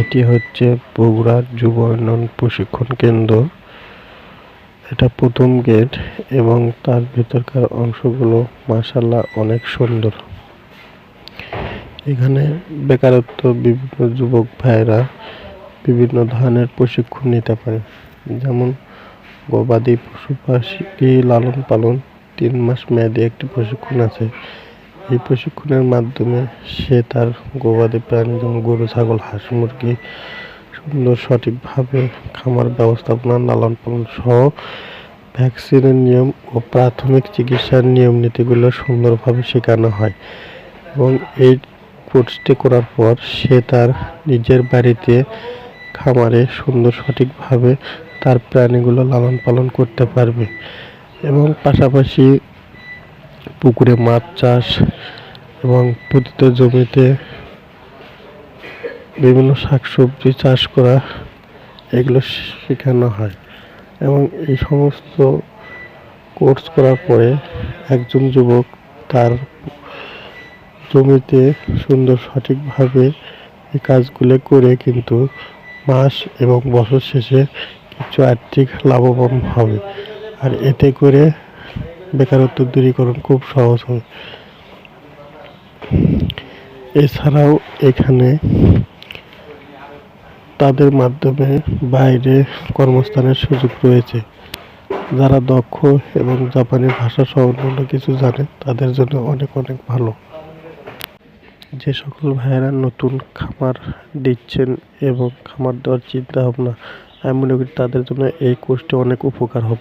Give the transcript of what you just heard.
এটি হচ্ছে বগুড়া যুব উন্নয়ন প্রশিক্ষণ কেন্দ্র। এটা প্রথম গেট এবং তার ভেতরকার অংশগুলো মাশাআল্লাহ অনেক সুন্দর। এখানে বেকারত্ব বিভিন্ন যুবক ভাইরা বিভিন্ন ধরনের প্রশিক্ষণ নিতে পারে, যেমন গবাদি পশু পাখি লালন পালন 3 মাস মেয়াদী একটি প্রশিক্ষণ আছে। এই প্রশিক্ষণের মাধ্যমে সে তার গবাদি প্রাণী যেমন গরু ছাগল হাঁস মুরগি সুন্দর সঠিকভাবে খামার ব্যবস্থাপনা লালন পালন সহ ভ্যাকসিনের নিয়ম ও প্রাথমিক চিকিৎসার নিয়ম নীতিগুলো সুন্দরভাবে শেখানো হয় এবং এই কোর্সটি করার পর সে তার নিজের বাড়িতে খামারে সুন্দর সঠিকভাবে তার প্রাণীগুলো লালন পালন করতে পারবে এবং পাশাপাশি পুকুরে মাছ চাষ এবং পতিত জমিতে বিভিন্ন শাকসবজি চাষ করা এগুলো শেখানো হয় এবং এই সমস্ত কোর্স করার পরে একজন যুবক তার জমিতে সুন্দর সঠিকভাবে এই কাজগুলো করে কিন্তু মাস এবং বছর শেষে কিছু আর্থিক লাভবান হবে, আর এতে করে বেকারত্ব দূরীকরণ খুব সহজ হবে। এছাড়াও এখানে তাদের মাধ্যমে বাইরে কর্মস্থানের সুযোগ রয়েছে। যারা দক্ষ এবং জাপানি ভাষা সহ অন্যান্য কিছু জানে তাদের জন্য অনেক অনেক ভালো। যে সকল ভাইয়েরা নতুন খামার দিচ্ছেন এবং খামার দেওয়ার চিন্তা ভাবনা, আমি মনে করি তাদের জন্য এই কোর্সটি অনেক উপকার হবে।